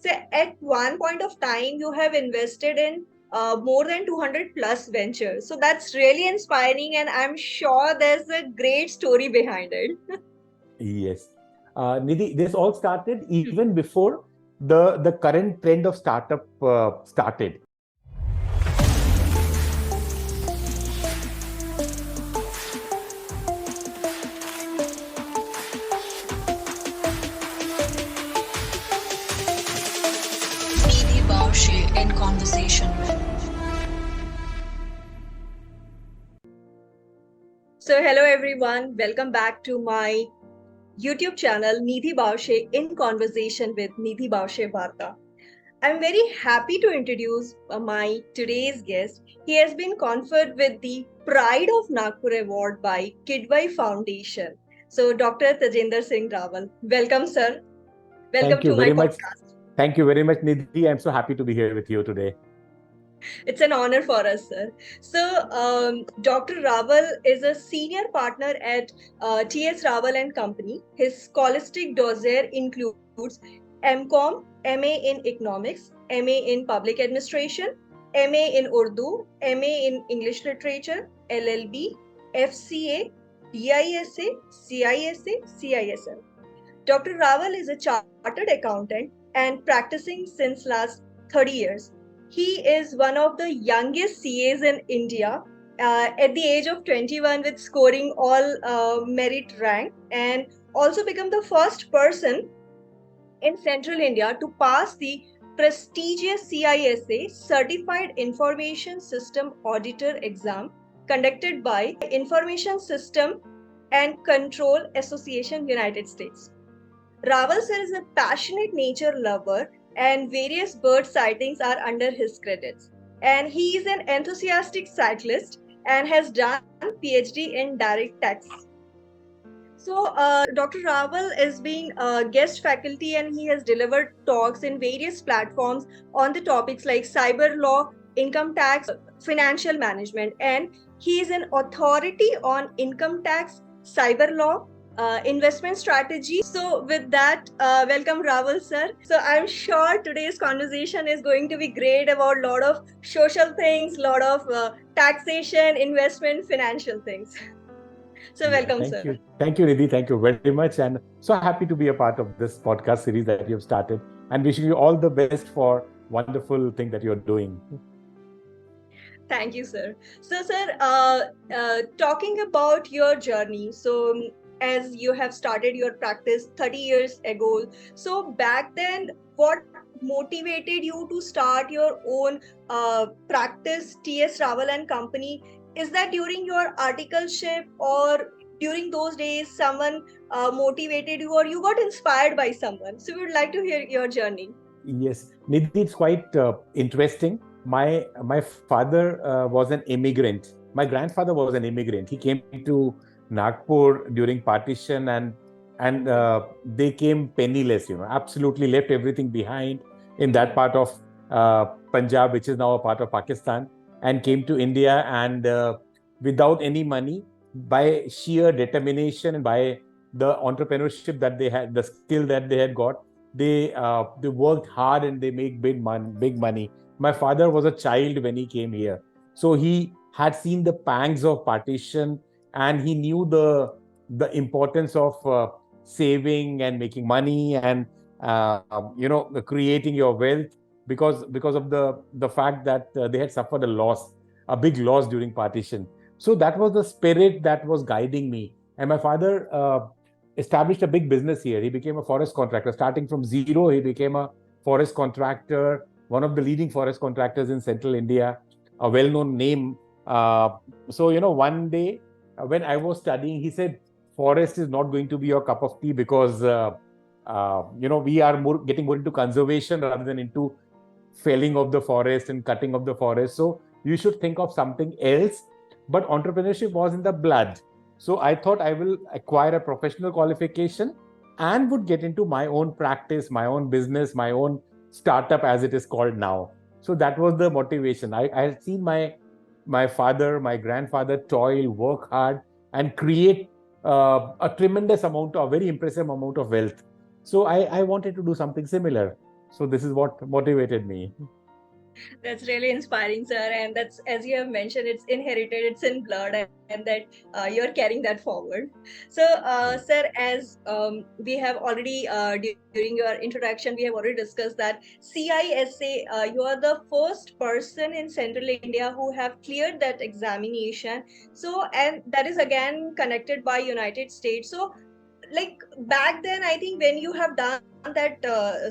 So at one point of time, you have invested in more than 200 plus ventures. So that's really inspiring, and I'm sure there's a great story behind it. Yes. Nidhi, this all started even before the current trend of startup started. Nidhi Bawashe in conversation with. So hello everyone, welcome back to my YouTube channel Nidhi Bawashe in conversation with Nidhi Bawashe Varta. I'm very happy to introduce my today's guest. He has been conferred with the Pride of Nagpur Award by Qidwai Foundation. So, Dr. Tejinder Singh Rawal, welcome, sir. Welcome Thank you to my very much. podcast. Thank you very much, Nidhi. I'm so happy to be here with you today. It's an honor for us, sir. So, Dr. Rawal is a senior partner at TS Rawal and Company. His scholastic dossier includes MCom, MA in Economics, MA in Public Administration, MA in Urdu, MA in English Literature, LL.B, FCA, DISA, CISA, CISM. Dr. Rawal is a chartered accountant and practicing since last 30 years. He is one of the youngest CAs in India at the age of 21 with scoring all merit rank, and also become the first person in Central India to pass the prestigious CISA Certified Information System Auditor exam conducted by Information System and Control Association United States. Rawal sir is a passionate nature lover, and various bird sightings are under his credits. And he is an enthusiastic cyclist and has done PhD in direct tax. So, Dr. Rawal is being a guest faculty, and he has delivered talks in various platforms on the topics like cyber law, income tax, financial management, and he is an authority on income tax, cyber law, investment strategy. So, with that, welcome Rawal sir. So, I'm sure today's conversation is going to be great about a lot of social things, lot of taxation, investment, financial things. So, Yeah, welcome thank sir. you. Thank you, Nidhi. Thank you very much. And so happy to be a part of this podcast series that you have started, and wishing you all the best for wonderful thing that you're doing. Thank you, sir. So, sir, talking about your journey, so as you have started your practice 30 years ago, so back then, what motivated you to start your own practice, TS Rawal and Company? Is that during your articleship, or during those days someone motivated you, or you got inspired by someone? So, we would like to hear your journey. Yes, Nidhi, it's quite interesting. My father was an immigrant. My grandfather was an immigrant. He came to Nagpur during partition, and they came penniless. Absolutely left everything behind in that part of Punjab, which is now a part of Pakistan, and came to India, and without any money, by sheer determination and by the entrepreneurship that they had, the skill that they had got, they worked hard and they make big money. My father was a child when he came here, so he had seen the pangs of partition, and he knew the importance of saving and making money, and creating your wealth, because of the fact that they had suffered a big loss during partition. So that was the spirit that was guiding me. And my father established a big business here. He became a forest contractor. Starting from zero, he became a forest contractor, one of the leading forest contractors in central India, a well-known name. So, one day when I was studying, he said, forest is not going to be your cup of tea, because, we are getting more into conservation rather than into felling of the forest and cutting of the forest. So you should think of something else. But entrepreneurship was in the blood. So I thought I will acquire a professional qualification and would get into my own practice, my own business, my own startup, as it is called now. So that was the motivation. I had seen my father, my grandfather toil, work hard, and create a very impressive amount of wealth. So I wanted to do something similar. So this is what motivated me. That's really inspiring, sir. And that's, as you have mentioned, it's inherited, it's in blood, and that you're carrying that forward. So, sir, as we have already, during your introduction, we have already discussed that CISA, you are the first person in Central India who have cleared that examination. So, and that is again connected by United States. So, like back then, I think when you have done that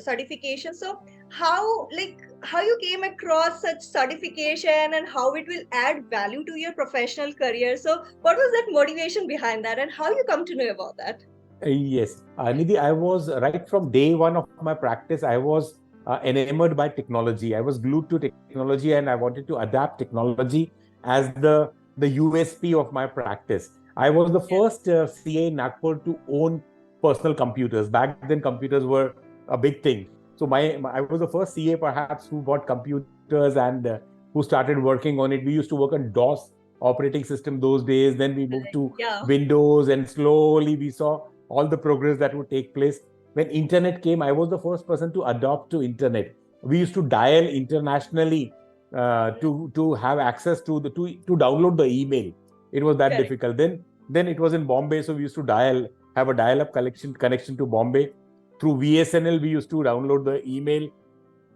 certification, so how you came across such certification and how it will add value to your professional career? So what was that motivation behind that, and how you come to know about that? Yes, Nidhi, I was right from day one of my practice. I was enamored by technology. I was glued to technology, and I wanted to adapt technology as the USP of my practice. I was the first CA in Nagpur to own personal computers. Back then, computers were a big thing. So I was the first CA perhaps who bought computers and who started working on it. We used to work on DOS operating system those days. Then we moved to Yeah. Windows, and slowly we saw all the progress that would take place. When internet came, I was the first person to adopt to internet. We used to dial internationally to have access to to download the email. It was that Correct. difficult. Then it was in Bombay, so we used to have a dial-up connection to Bombay. Through VSNL, we used to download the email.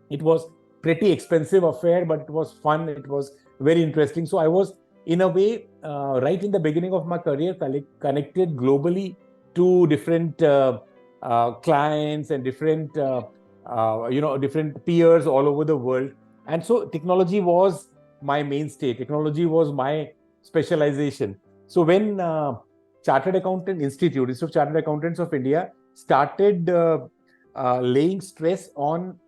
It was pretty expensive affair, but it was fun. It was very interesting. So I was, in a way, right in the beginning of my career, connected globally to different clients and different different peers all over the world. And so technology was my mainstay. Technology was my specialization. So when Chartered Accountant Institute of Chartered Accountants of India started laying stress on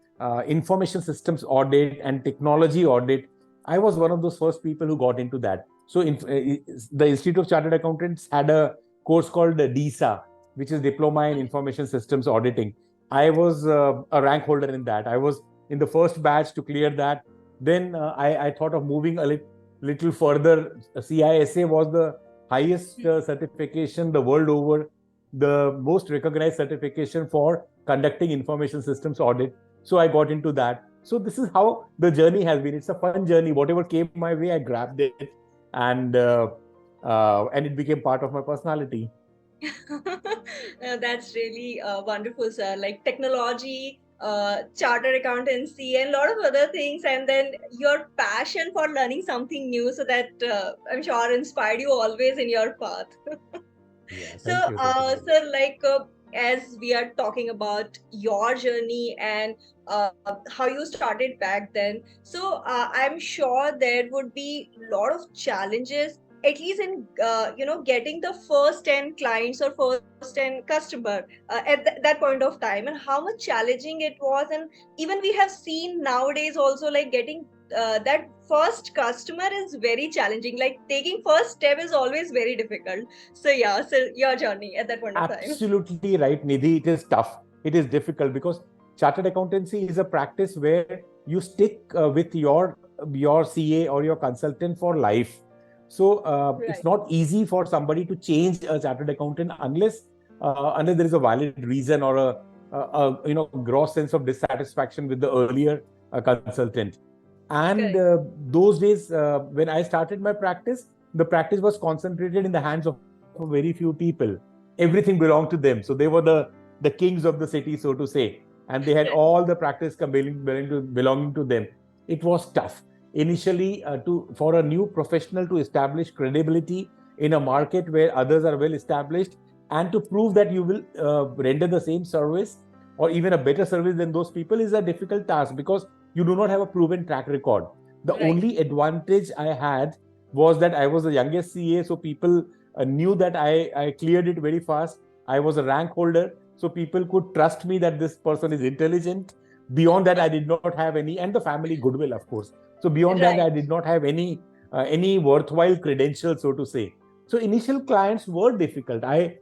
information systems audit and technology audit, I was one of those first people who got into that. So the Institute of Chartered Accountants had a course called DISA, which is Diploma in Information Systems Auditing. I was a rank holder in that. I was in the first batch to clear that. Then I thought of moving a little further. CISA was the highest certification the world over, the most recognized certification for conducting information systems audit. So I got into that. So this is how the journey has been. It's a fun journey. Whatever came my way, I grabbed it, and it became part of my personality. That's really wonderful, sir. Like technology, chartered accountancy, and a lot of other things, and then your passion for learning something new. So that I'm sure inspired you always in your path. Yeah, So, thank you. sir, like as we are talking about your journey and how you started back then, so I'm sure there would be a lot of challenges, at least in getting the first 10 clients or first 10 customer at that point of time, and how much challenging it was. And even we have seen nowadays also, like getting that first customer is very challenging. Like taking first step is always very difficult. So yeah, so your journey at that point of time. Absolutely right, Nidhi. It is tough. It is difficult because chartered accountancy is a practice where you stick with your CA or your consultant for life. So it's Right. not easy for somebody to change a chartered accountant unless there is a valid reason or a gross sense of dissatisfaction with the earlier consultant. And Correct. those days when I started my practice, the practice was concentrated in the hands of very few people. Everything belonged to them. So they were the kings of the city, so to say. And they had Right. all the practice belonging to them. It was tough initially for a new professional to establish credibility in a market where others are well established, and to prove that you will render the same service or even a better service than those people is a difficult task, because you do not have a proven track record. The Right. only advantage I had was that I was the youngest CA, so people knew that I cleared it very fast. I was a rank holder, so people could trust me that this person is intelligent. Beyond that, I did not have any, and the family goodwill, of course. So beyond that, I Right. did not have any worthwhile credentials, so to say. So initial clients were difficult. I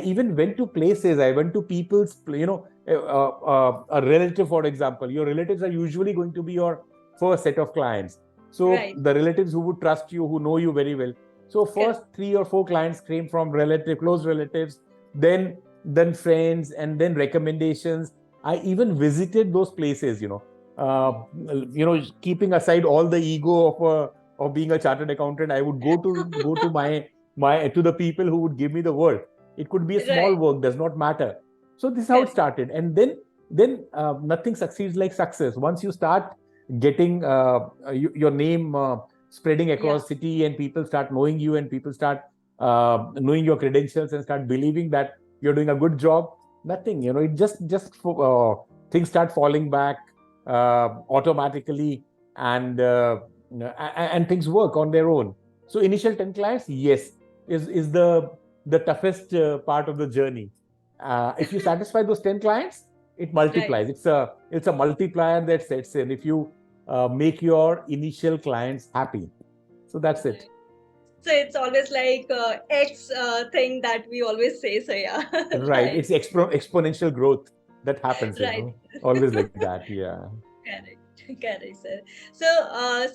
even went to places. I went to people's, a relative, for example. Your relatives are usually going to be your first set of clients. So Right. the relatives who would trust you, who know you very well. So Correct. first 3 or 4 clients came from close relatives, then friends, and then recommendations. I even visited those places, keeping aside all the ego of being a chartered accountant. I would go to my to the people who would give me the work. It could be a small Right. work, does not matter. So this is how it Correct. started. And then nothing succeeds like success. Once you start getting your name spreading Yeah. across city, and people start knowing you, and people start knowing your credentials, and start believing that you're doing a good job, nothing, it things start falling back automatically, and things work on their own. So initial 10 clients, yes, is the toughest part of the journey. If you satisfy those 10 clients, it Right. multiplies. It's a multiplier that sets in if you make your initial clients happy. So that's it. Right. So it's always like X thing that we always say. So yeah. Right. Right. It's exponential growth that happens, Right. always like that. Yeah. Correct, correct, sir. So,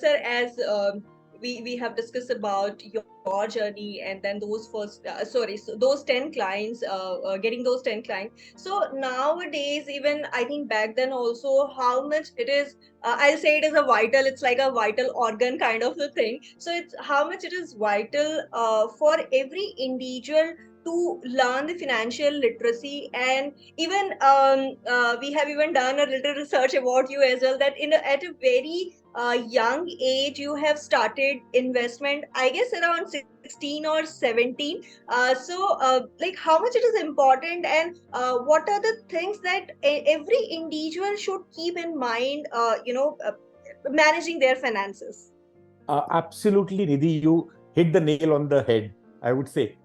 sir, as we have discussed about your journey and then those first, so those 10 clients, getting those 10 clients. So nowadays, even I think back then also, how much it is. I'll say it is a vital. It's like a vital organ kind of a thing. So it's how much it is vital for every individual to learn the financial literacy. And even we have even done a little research about you as well, that at a very young age you have started investment, I guess around 16 or 17. Like how much it is important, and what are the things that every individual should keep in mind, managing their finances. Absolutely, Nidhi, you hit the nail on the head. I would say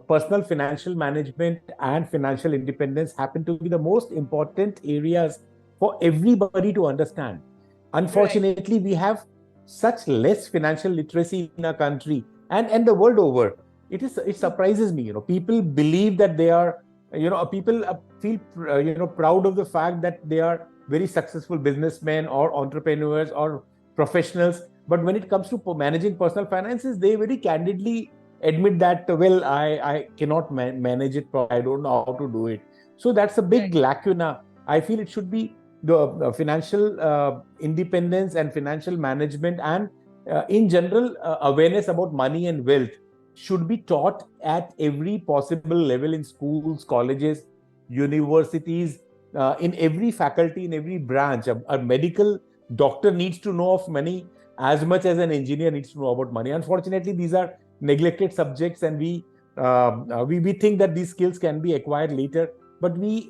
personal financial management and financial independence happen to be the most important areas for everybody to understand. Right. Unfortunately, we have such less financial literacy in our country, and the world over. It surprises me. People believe that they are. People feel proud of the fact that they are very successful businessmen or entrepreneurs or professionals, but when it comes to managing personal finances, they very candidly admit that, well, I cannot manage it. I don't know how to do it. So that's a big Right. lacuna. I feel it should be the financial independence and financial management, and in general awareness about money and wealth should be taught at every possible level in schools, colleges, universities, in every faculty, in every branch. A medical doctor needs to know of money as much as an engineer needs to know about money. Unfortunately, these are neglected subjects, and we think that these skills can be acquired later, but we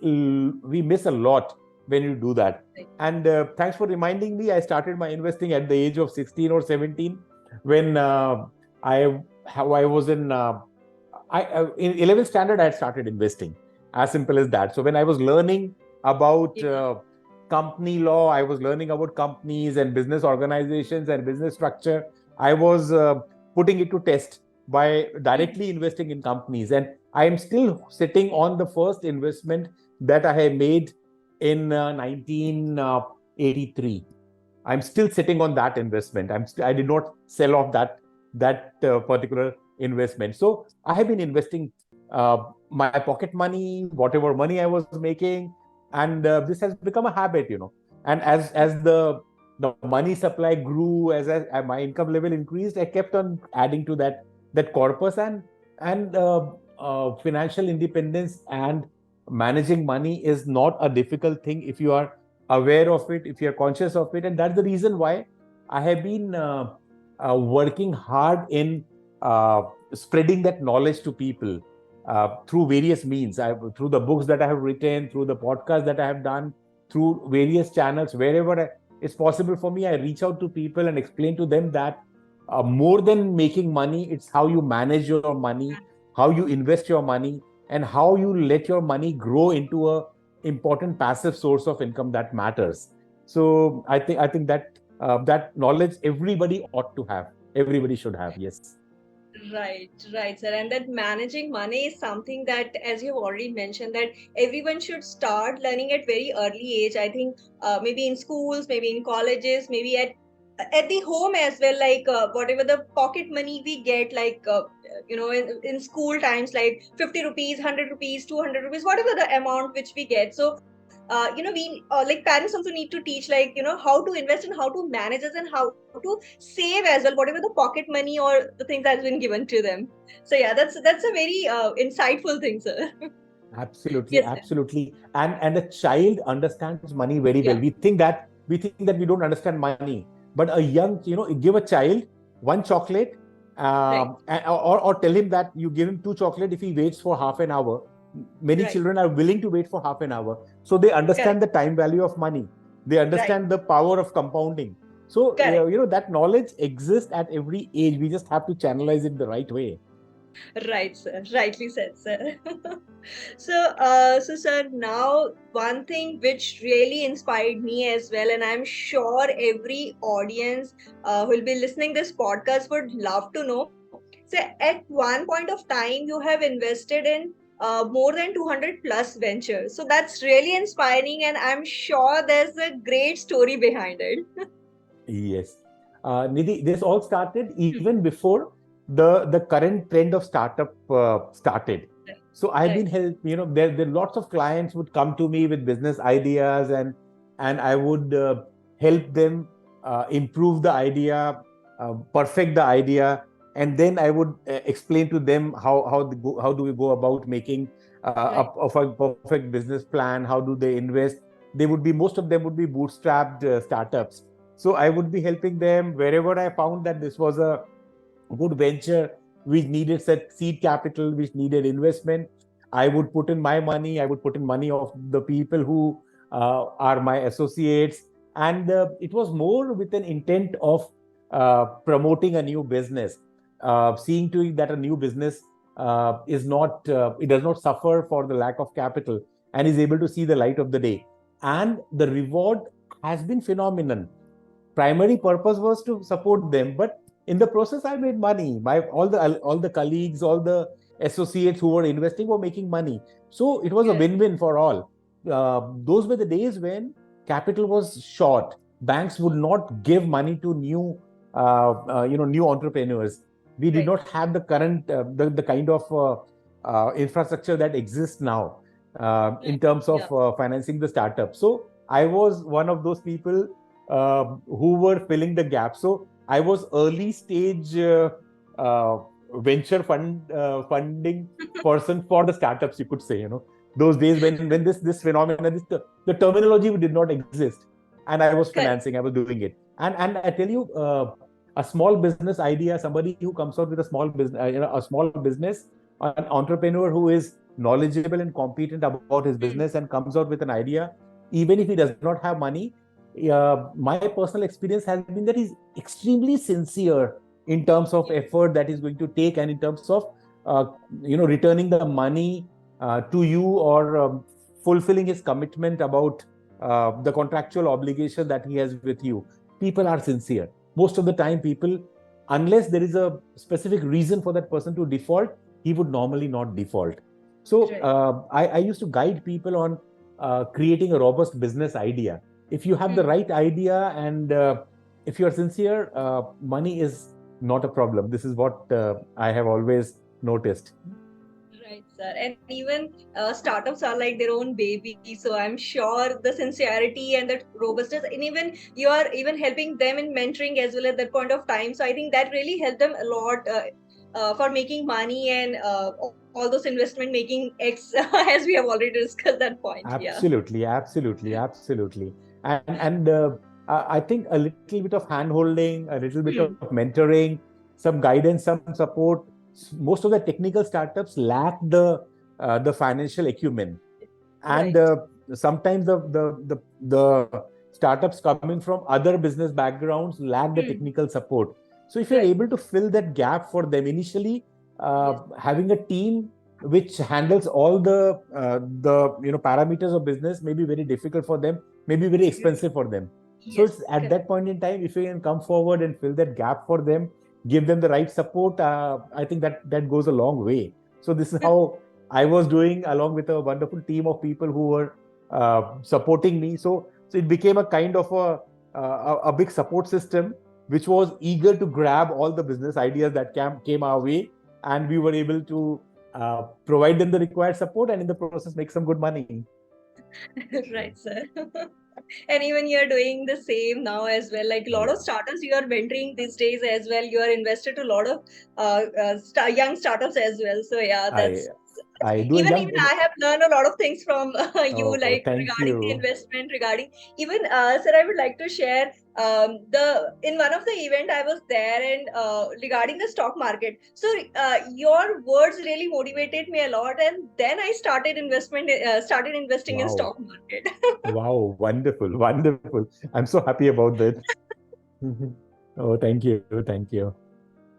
miss a lot when you do that. Right. And thanks for reminding me. I started my investing at the age of 16 or 17 when I was in 11th standard. I had started investing. As simple as that. So when I was learning about Yeah. company law, I was learning about companies and business organizations and business structure. I was putting it to test by directly investing in companies, and I am still sitting on the first investment that I have made in 1983. I'm still sitting on that investment. I did not sell off that particular investment. So I have been investing my pocket money, whatever money I was making, and this has become a habit. And as the money supply grew, as my income level increased, I kept on adding to that corpus, and financial independence and managing money is not a difficult thing if you are aware of it, if you're conscious of it. And that's the reason why I have been working hard in spreading that knowledge to people through various means. Through the books that I have written, through the podcast that I have done, through various channels, wherever it's possible for me, I reach out to people and explain to them that more than making money, it's how you manage your money, how you invest your money, and how you let your money grow into a important passive source of income that matters. So I think that knowledge everybody ought to have. Everybody should have. Yes. Right, right, sir. And that managing money is something that, as you've already mentioned, that everyone should start learning at very early age. I think maybe in schools, maybe in colleges, maybe at the home as well. Like whatever the pocket money we get, like in school times, like 50 rupees, 100 rupees, 200 rupees, whatever the amount which we get. So we like parents also need to teach, like, how to invest and how to manage it and how to save as well, whatever the pocket money or the things that's been given to them. So yeah, that's a very insightful thing, sir. Absolutely, Yes, sir. absolutely. And a child understands money very well. Yeah, We think that we don't understand money, but a young, give a child one chocolate, right, or tell him that you give him two chocolate if he waits for half an hour. Many right, children are willing to wait for half an hour, so they understand correct, the time value of money. They right, understand the power of compounding. So correct. that knowledge exists at every age. We just have to channelize it the right way. Right, sir. Rightly said, sir. So, sir, now one thing which really inspired me as well, and I'm sure every audience who will be listening this podcast would love to know. So, at one point of time, you have invested in more than 200 plus ventures. So that's really inspiring, and I'm sure there's a great story behind it. Yes. Nidhi, this all started Hmm. even before the current trend of startup started. Right. So I've been Right. helped, there lots of clients would come to me with business ideas, and I would help them improve the idea, perfect the idea, and then I would explain to them how do we go about making Right. a perfect business plan, how do they invest. Most of them would be bootstrapped startups, so I would be helping them wherever I found that this was a good venture which needed set seed capital, which needed investment. I would put in my money. I would put in money of the people who are my associates, and it was more with an intent of promoting a new business, seeing to it that a new business is not it does not suffer for the lack of capital and is able to see the light of the day. And the reward has been phenomenal. Primary purpose was to support them, but in the process I made money. My all the colleagues, all the associates who were investing were making money, so it was a Correct. win-win for all. Those were the days when capital was short. Banks would not give money to new entrepreneurs. We did Right. not have the current the kind of infrastructure that exists now in Right. terms of Yeah. financing the startup. So I was one of those people who were filling the gap. So I was early stage uh, venture funding person for the startups, you could say. Those days when this phenomenon, the terminology did not exist, and I was Correct. financing, I was doing it. And I tell you, a small business idea, somebody who comes out with a small business, a small business, an entrepreneur who is knowledgeable and competent about his Hmm. business and comes out with an idea, even if he does not have money, my personal experience has been that he's extremely sincere in terms of Yeah. effort that he's going to take, and in terms of returning the money to you, or fulfilling his commitment about the contractual obligation that he has with you. People are sincere most of the time. People, unless there is a specific reason for that person to default, he would normally not default. So Right. I used to guide people on creating a robust business idea. If you have the Hmm. right idea, and if you are sincere, money is not a problem. This is what I have always noticed. Right, sir. And even startups are like their own baby. So I'm sure the sincerity and the robustness, and even you are even helping them in mentoring as well at that point of time. So I think that really helped them a lot for making money and all those investment making X, as we have already discussed that point. Yeah. Absolutely, absolutely, absolutely. And I think a little bit of hand holding, a little bit of Hmm. mentoring, some guidance, some support. Most of the technical startups lack the financial acumen, and Right. sometimes the startups coming from other business backgrounds lack the Hmm. technical support. So if you're Right. able to fill that gap for them initially, Yes. having a team which handles all the parameters of business may be very difficult for them, may be very Right. expensive for them. So Yes. it's at Correct. that point in time, if you can come forward and fill that gap for them, give them the right support, I think that goes a long way. So this is how I was doing, along with a wonderful team of people who were supporting me. So it became a kind of a big support system, which was eager to grab all the business ideas that came our way, and we were able to provide them the required support, and in the process make some good money. Right, sir. And even you're doing the same now as well. Like a lot of Yeah. startups you are mentoring these days as well. You are invested to a lot of young startups as well. So yeah, I that's I do a even young. I have learned a lot of things from you, Oh, like thank regarding the you. investment, regarding even sir, I would like to share the in one of the event I was there, and regarding the stock market. So your words really motivated me a lot, and then I started investing in Wow. stock market. Wow. Wonderful. Wonderful. I'm so happy about that. Oh, thank you. Thank you.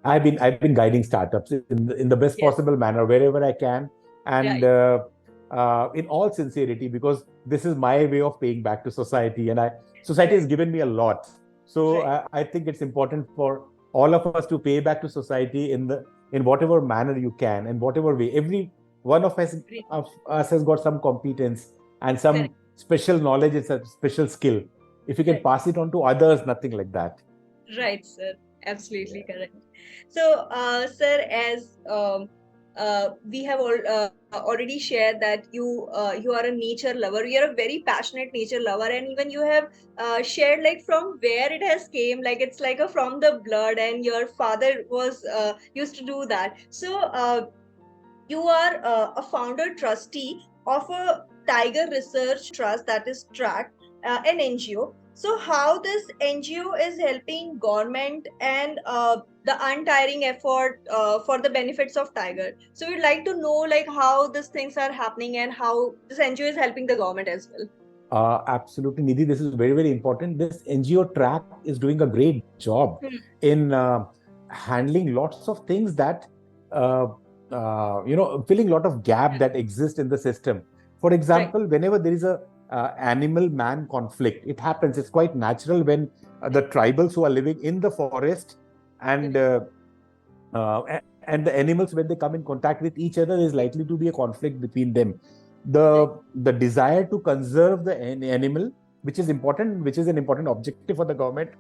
I've been guiding startups in the best Yes, possible manner wherever I can, and right, in all sincerity, because this is my way of paying back to society, and I society has right, given me a lot. So right, I think it's important for all of us to pay back to society in whatever manner you can, and whatever way. Every one great, of us has got some competence and correct, some special knowledge and some special skill. If you can right. pass it on to others, nothing like that. Right, sir. Absolutely Yeah. correct. So, sir, as we have already shared that you are a nature lover. You are a very passionate nature lover, and even you have shared like from where it has came. Like it's like a from the blood, and your father was used to do that. So, you are a founder trustee of a tiger research trust, that is TRACT, an NGO. So how this NGO is helping government and the untiring effort for the benefits of tiger. So we'd like to know like how these things are happening and how this NGO is helping the government as well. Absolutely, Nidhi. This is very, very important. This NGO track is doing a great job Hmm, in handling lots of things that, uh, filling a lot of gap yeah, that exist in the system. For right, example, whenever there is a animal-man conflict, it happens. It's quite natural when the tribals who are living in the forest and correct, and the animals, when they come in contact with each other, there's likely to be a conflict between them. right, The desire to conserve the animal, which is important, which is an important objective for the government,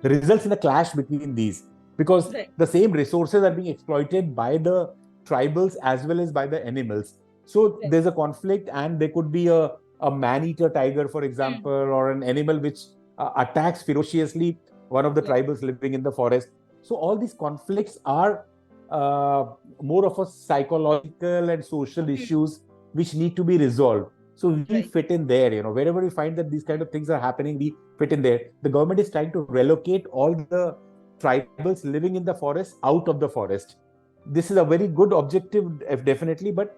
results in a clash between these, because right, the same resources are being exploited by the tribals as well as by the animals. So right. there's a conflict, and there could be a man-eater tiger, for Hmm, example, or an animal which attacks ferociously one of the yeah, tribals living in the forest. So all these conflicts are uh, more of a psychological and social hmm, issues which need to be resolved. So we right, fit in there, wherever we find that these kind of things are happening, we fit in there. The government is trying to relocate all the tribals living in the forest out of the forest. This is a very good objective, definitely, but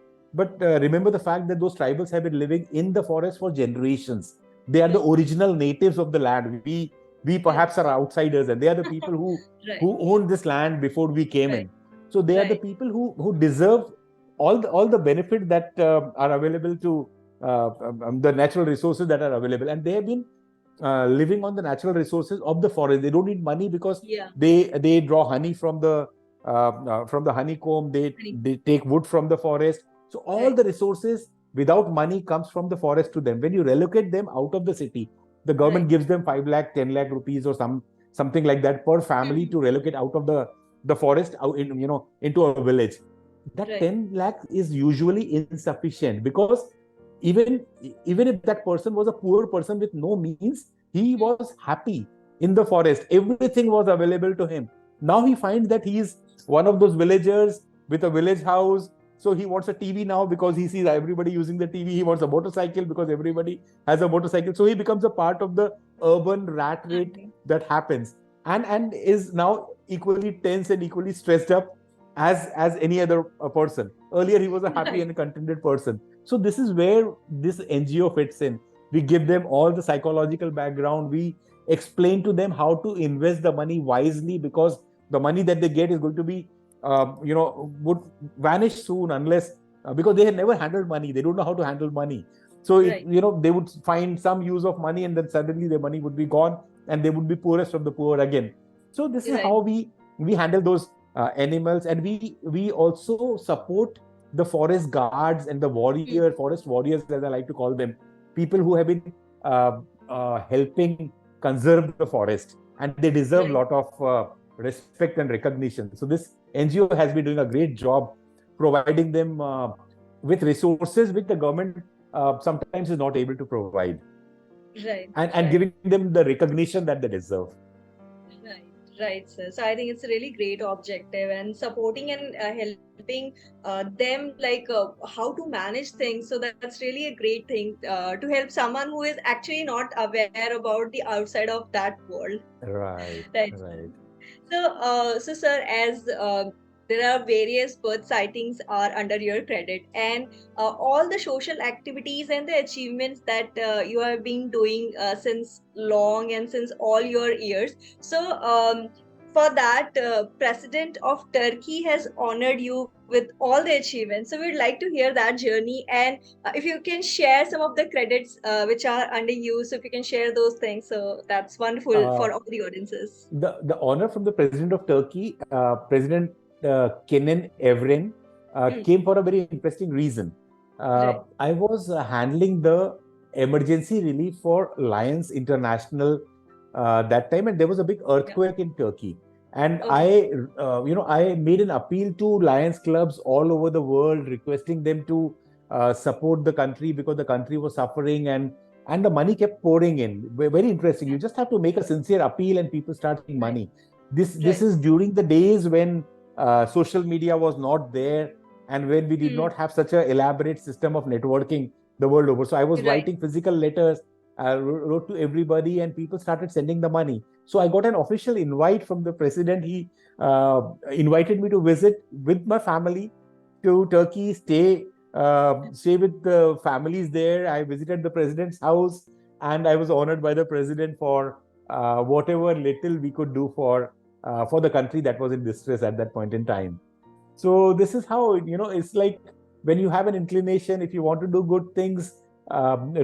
remember the fact that those tribals have been living in the forest for generations. They are the right, original natives of the land. We correct, perhaps are outsiders, and they are the people right, who owned this land before we came right, in. So they are the right, people who deserve all the benefits that are available to the natural resources that are available, and they have been living on the natural resources of the forest. They don't need money because yeah, they draw honey from the honeycomb. honey, They take wood from the forest. So all right, the resources without money comes from the forest to them. When you relocate them out of the city, the government right. gives them 5 lakh, 10 lakh rupees or something like that per family Mhm. to relocate out of the forest out into a village. That Right, 10 lakhs is usually insufficient, because even even if that person was a poor person with no means, he was happy in the forest. Everything was available to him. Now he finds that he is one of those villagers with a village house. So he wants a TV now because he sees everybody using the TV. He wants a motorcycle because everybody has a motorcycle. So he becomes a part of the urban rat rate okay, that happens, and is now equally tense and equally stressed up as any other person. Earlier he was a happy right, and a contented person. So this is where this NGO fits in. We give them all the psychological background. We explain to them how to invest the money wisely, because the money that they get is going to be would vanish soon, unless because they had never handled money. They don't know how to handle money. So right, they would find some use of money, and then suddenly their money would be gone, and they would be poorest of the poor again. So this is right, how we handle those animals. And we also support the forest guards and the hmm, forest warriors, as I like to call them, people who have been uh, helping conserve the forest, and they deserve a right, lot of respect and recognition. So this NGO has been doing a great job providing them with resources which the government sometimes is not able to provide, Right. and Right. giving them the recognition that they deserve. Right, right, sir. So I think it's a really great objective, and supporting and helping them, like how to manage things. So that's really a great thing to help someone who is actually not aware about the outside of that world. Right, Right. right. So sir, as there are various birth sightings are under your credit, and all the social activities and the achievements that you have been doing since long and since all your years. So for that, President of Turkey has honored you with all the achievements. So we'd like to hear that journey, and if you can share some of the credits which are under you, so if you can share those things, so that's wonderful Uh, for all the audiences. the honor from the President of Turkey, President Kenan Evren, Mm, came for a very interesting reason. right. I was handling the emergency relief for Lions International that time, and there was a big Yeah. earthquake in Turkey. And Okay. I made an appeal to Lions clubs all over the world, requesting them to support the country because the country was suffering, and the money kept pouring in. Very interesting. You just have to make a sincere appeal, and people start seeing Right. money. This Right. is during the days when social media was not there, and when we did Mm, not have such an elaborate system of networking the world over. So I was right. writing physical letters, wrote to everybody, and people started sending the money. So I got an official invite from the president. He invited me to visit with my family to Turkey, stay with the families there. I visited the president's house, and I was honored by the president for whatever little we could do for the country that was in distress at that point in time. So this is how, it's like when you have an inclination, if you want to do good things,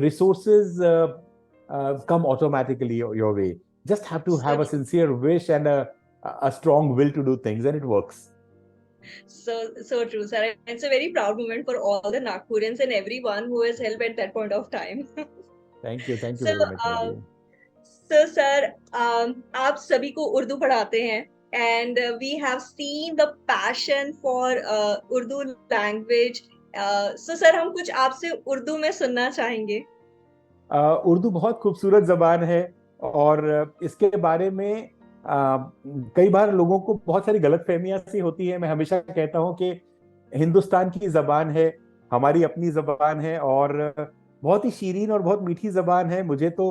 resources come automatically your way. Just have to So have a true. sincere wish and a strong will to do things, and it works. So true, sir. It's a very proud moment for all the Nagpurians and everyone who has helped at that point of time. Thank you So, very much, uh, Nidhi. so sir, आप सभी को उर्दू पढ़ाते हैं, and we have seen the passion for Urdu language. So sir, हम कुछ आपसे उर्दू में सुनना चाहेंगे. उर्दू बहुत खूबसूरत जबान है, और इसके बारे में कई बार लोगों को बहुत सारी गलतफहमियां सी होती है। मैं हमेशा कहता हूं कि हिंदुस्तान की जबान है, हमारी अपनी जबान है, और बहुत ही शीरीन और बहुत मीठी जबान है। मुझे तो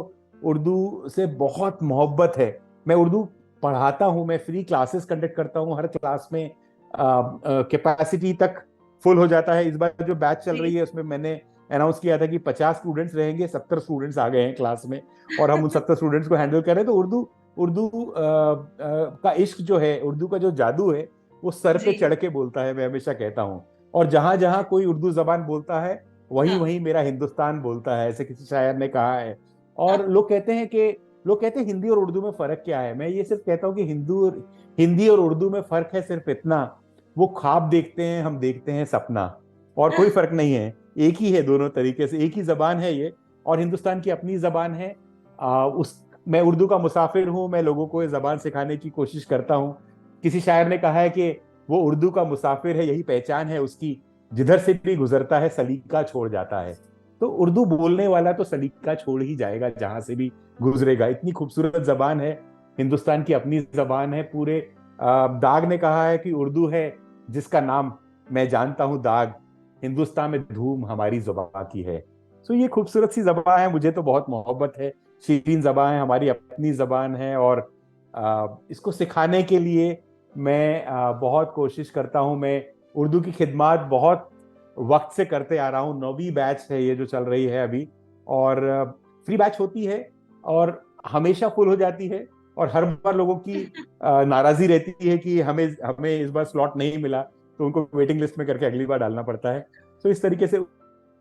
उर्दू से बहुत मोहब्बत है। मैं उर्दू पढ़ाता हूं, मैं फ्री क्लासेस कंडक्ट करता हूं। हर क्लास में कैपेसिटी तक फुल हो जाता है। इस बार जो बैच चल रही जी. है उसमें मैंने अनाउंस किया था कि 50 स्टूडेंट्स रहेंगे, 70 स्टूडेंट्स आ गए हैं क्लास में, और हम उन 70 स्टूडेंट्स को हैंडल कर रहे हैं। तो उर्दू उर्दू का इश्क जो है, उर्दू का जो जादू है, वो सर पे जी. चढ़ के बोलता है, मैं हमेशा कहता हूँ। और जहां जहां कोई उर्दू जबान बोलता है, वहीं हाँ. वहीं मेरा हिंदुस्तान बोलता है, ऐसे किसी शायर ने कहा है। और लोग कहते हैं हिंदी और उर्दू में फर्क क्या है। मैं ये सिर्फ कहता हूँ कि हिंदी और उर्दू में फर्क है सिर्फ इतना, वो ख्वाब देखते हैं, हम देखते हैं सपना, और कोई फर्क नहीं है। एक ही है, दोनों तरीके से एक ही जबान है ये, और हिंदुस्तान की अपनी जबान है। मैं उर्दू का मुसाफिर हूँ, मैं लोगों को ये जबान सिखाने की कोशिश करता हूँ। किसी शायर ने कहा है कि वो उर्दू का मुसाफिर है, यही पहचान है उसकी, जिधर से भी गुजरता है सलीका छोड़ जाता है। तो उर्दू बोलने वाला तो सलीका छोड़ ही जाएगा जहां से भी गुजरेगा। इतनी खूबसूरत जबान है, हिंदुस्तान की अपनी जबान है। पूरे दाग ने कहा है कि उर्दू है जिसका नाम मैं जानता हूँ दाग, हिंदुस्तान में धूम हमारी जुबान की है। तो ये खूबसूरत सी जबान है, मुझे तो बहुत मोहब्बत है। शीरीन जबान है, हमारी अपनी जबान है, और इसको सिखाने के लिए मैं बहुत कोशिश करता हूँ। मैं उर्दू की खिदमत बहुत वक्त से करते आ रहा हूँ। 9वीं बैच है ये जो चल रही है अभी, और फ्री बैच होती है और हमेशा फुल हो जाती है, और हर बार लोगों की नाराजगी रहती है कि हमें हमें इस बार स्लॉट नहीं मिला, तो उनको वेटिंग लिस्ट में करके अगली बार डालना पड़ता है। तो इस तरीके से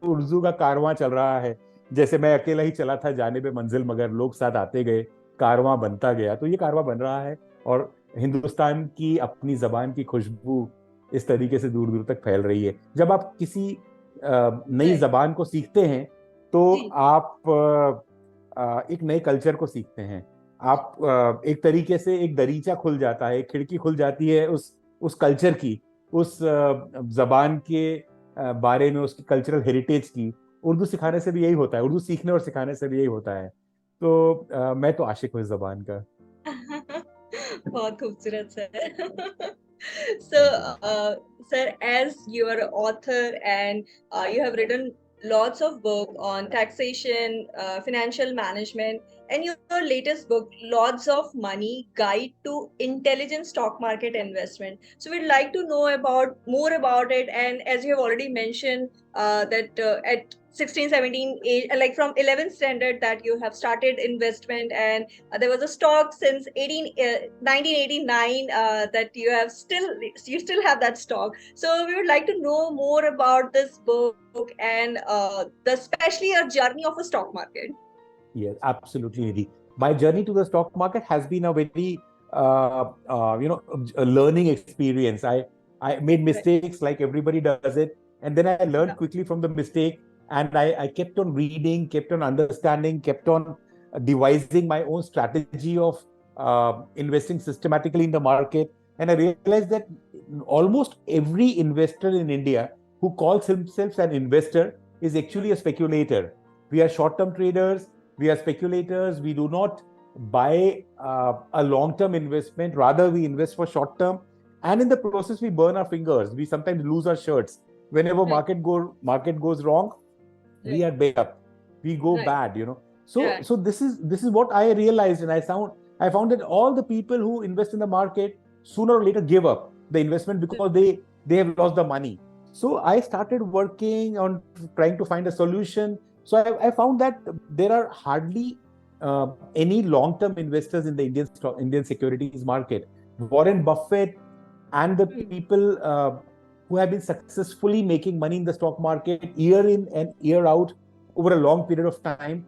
उर्दू का कारवां चल रहा है। जैसे मैं अकेला ही चला था जाने पे मंजिल, मगर लोग साथ आते गए, कारवां बनता गया। तो ये कारवां बन रहा है, और हिंदुस्तान की अपनी जबान की खुशबू इस तरीके से दूर दूर तक फैल रही है। जब आप किसी नई Right. जबान को सीखते हैं, तो जी. आप एक नए कल्चर को सीखते हैं। आप एक तरीके से एक दरीचा खुल जाता है, एक खिड़की खुल जाती है उस कल्चर की, उस जबान के बारे में, उसकी कल्चरल हेरिटेज की, उर्दू सिखाने से भी यही होता है, उर्दू सीखने और सिखाने से भी यही होता है. तो मैं तो आशिक हूँ इस जबान का. बहुत खूबसूरत sir. So, Thank you. sir, as you are an author and you have written lots of book on taxation, financial management, and your latest book, Lots of Money: Guide to Intelligent Stock Market Investment. So, we'd like to know about more about it. And as you have already mentioned, that at 16, 17 age, like from 11th standard, that you have started investment, and there was a stock since 1989 that you still have that stock. So we would like to know more about this book and especially a journey of a stock market. Yes, absolutely, Nidhi. My journey to the stock market has been a very, a learning experience. I made Right. mistakes like everybody does it, and then I Yeah. learned quickly from the mistake, and I kept on reading, kept on understanding, kept on devising my own strategy of investing systematically in the market, and I realized that almost every investor in India who calls himself an investor is actually a speculator. We are short-term traders, we are speculators. We do not buy a long-term investment. Rather, we invest for short-term, and in the process, we burn our fingers. We sometimes lose our shirts. Whenever Right. market goes wrong, we Right. are up. We go Right. bad. So Yeah. this is what I realized, and I found that all the people who invest in the market sooner or later give up the investment because they have lost the money. So I started working on trying to find a solution. So I found that there are hardly any long-term investors in the Indian securities market. Warren Buffett and the Hmm. people who have been successfully making money in the stock market year in and year out over a long period of time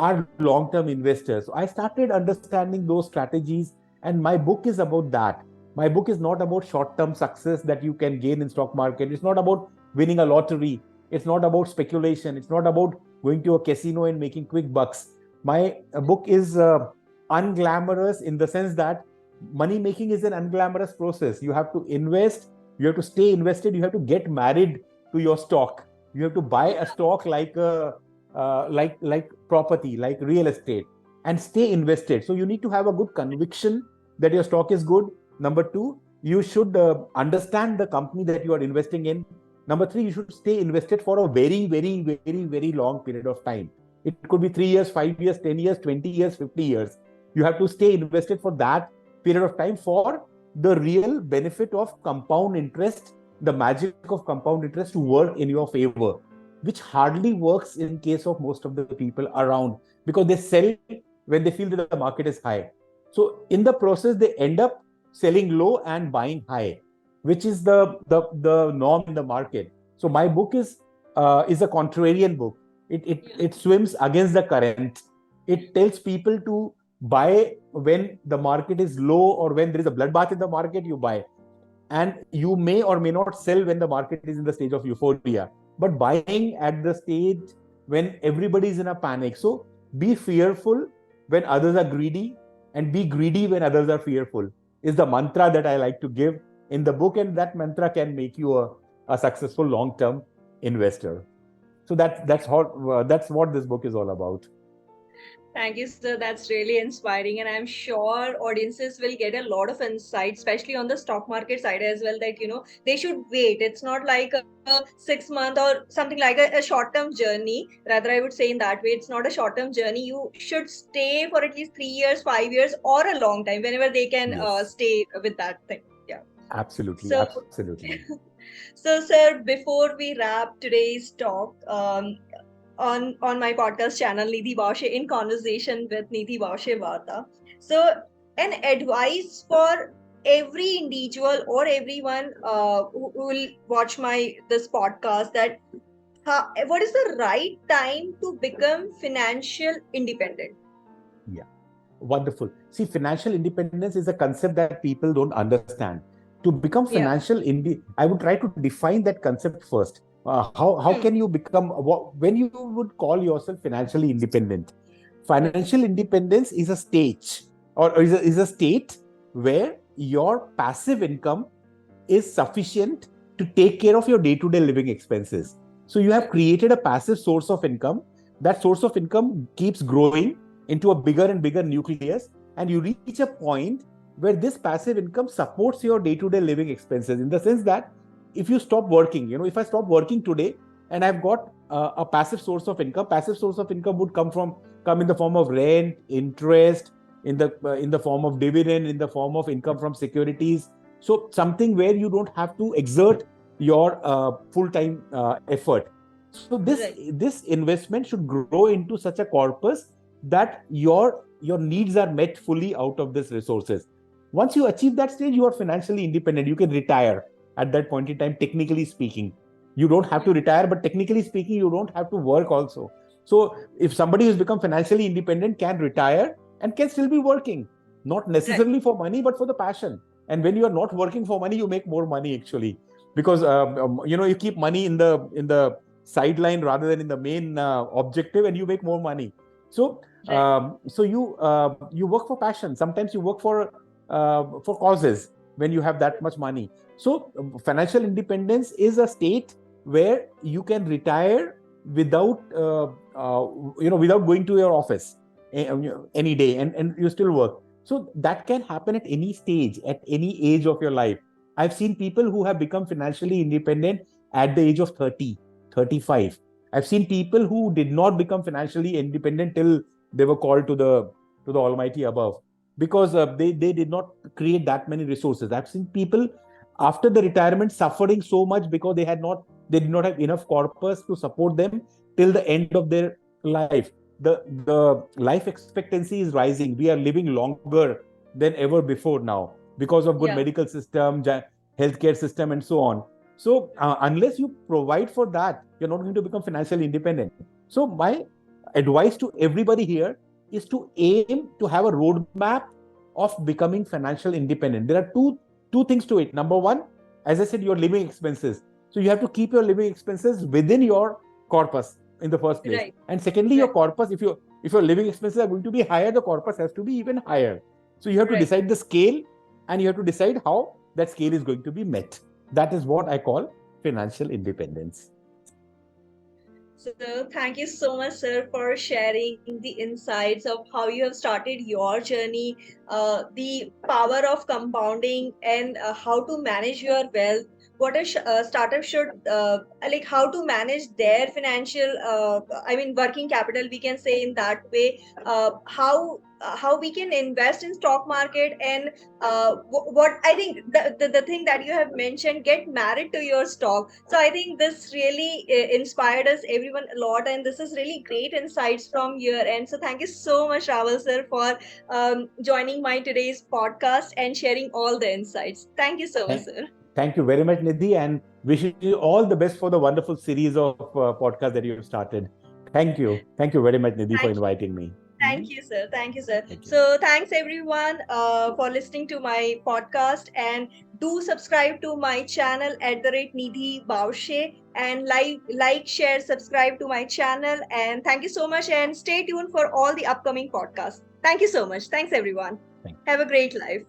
are long-term investors. So I started understanding those strategies, and my book is about that. My book is not about short-term success that you can gain in stock market. It's not about winning a lottery. It's not about speculation. It's not about going to a casino and making quick bucks. My book is unglamorous in the sense that money making is an unglamorous process. You have to invest, you have to stay invested, you have to get married to your stock. You have to buy a stock like like property, like real estate, and stay invested. So you need to have a good conviction that your stock is good. Number two, you should understand the company that you are investing in. Number three, you should stay invested for a very, very, very, very long period of time. It could be 3 years, 5 years, 10 years, 20 years, 50 years. You have to stay invested for that period of time for the real benefit of compound interest, the magic of compound interest to work in your favor, which hardly works in case of most of the people around, because they sell when they feel that the market is high. So in the process, they end up selling low and buying high, which is the norm in the market. So my book is a contrarian book. It swims against the current. It tells people to buy when the market is low, or when there is a bloodbath in the market, you buy. And you may or may not sell when the market is in the stage of euphoria, but buying at the stage when everybody is in a panic. So be fearful when others are greedy, and be greedy when others are fearful, is the mantra that I like to give in the book, and that mantra can make you a successful long-term investor. So that's what this book is all about. Thank you, sir. That's really inspiring. And I'm sure audiences will get a lot of insight, especially on the stock market side as well, that, they should wait. It's not like a 6 month or something like a short-term journey. Rather, I would say in that way, it's not a short-term journey. You should stay for at least 3 years, 5 years, or a long time, whenever they can Yes, stay with that thing. Yeah. absolutely, So, absolutely. so, sir, before we wrap today's talk, on my podcast channel, Nidhi Bawashe in Conversation with Nidhi Bawashe Varta. So, an advice for every individual or everyone who will watch my this podcast, that what is the right time to become financial independent? Yeah. Wonderful. See, financial independence is a concept that people don't understand. To become Yeah. I would try to define that concept first. How Hmm. can you become, when you would call yourself financially independent? Financial independence is a stage, or is a state where your passive income is sufficient to take care of your day-to-day living expenses. So you have created a passive source of income. That source of income keeps growing into a bigger and bigger nucleus, and you reach a point where this passive income supports your day-to-day living expenses, in the sense that if you stop working, if I stop working today and I've got a passive source of income would come in the form of rent, interest, in the form of dividend, in the form of income from securities. So something where you don't have to exert your full-time effort. So this investment should grow into such a corpus that your needs are met fully out of these resources. Once you achieve that stage, you are financially independent. You can retire at that point in time, technically speaking. You don't have to retire, but technically speaking, you don't have to work also. So if somebody who's become financially independent can retire and can still be working, not necessarily for money, but for the passion. And when you are not working for money, you make more money actually, because you keep money in the sideline rather than in the main objective, and you make more money. So you work for passion. Sometimes you work for causes when you have that much money. So financial independence is a state where you can retire without without going to your office any day, and you still work. So that can happen at any stage, at any age of your life. I've seen people who have become financially independent at the age of 30, 35. I've seen people who did not become financially independent till they were called to the Almighty above, because they did not create that many resources. I've seen people after the retirement suffering so much because they did not have enough corpus to support them till the end of their life. The life expectancy is rising. We are living longer than ever before now because of good medical system, healthcare system, and so on. So unless you provide for that, you're not going to become financially independent. So my advice to everybody here is to aim to have a roadmap of becoming financial independent. There are two things to it. Number one, as I said, your living expenses. So you have to keep your living expenses within your corpus in the first place. And secondly, your corpus, if your living expenses are going to be higher, the corpus has to be even higher. So you have to decide the scale, and you have to decide how that scale is going to be met. That is what I call financial independence. So thank you so much, sir, for sharing the insights of how you have started your journey, the power of compounding, and how to manage your wealth. What a startup should like, how to manage their financial, working capital, we can say in that way. How we can invest in stock market, and what I think the thing that you have mentioned, get married to your stock. So I think this really inspired us everyone a lot, and this is really great insights from your end. So thank you so much, Rawal sir, for joining my today's podcast and sharing all the insights. Thank you so much, sir. Thank you very much, Nidhi, and wishing you all the best for the wonderful series of podcasts that you have started. Thank you very much, Nidhi, for inviting me. Thank you, sir. Thank you, sir. So thanks everyone for listening to my podcast, and do subscribe to my channel at the rate Nidhi Bawashe, and like, share, subscribe to my channel. And thank you so much, and stay tuned for all the upcoming podcasts. Thank you so much. Thanks everyone. Have a great life.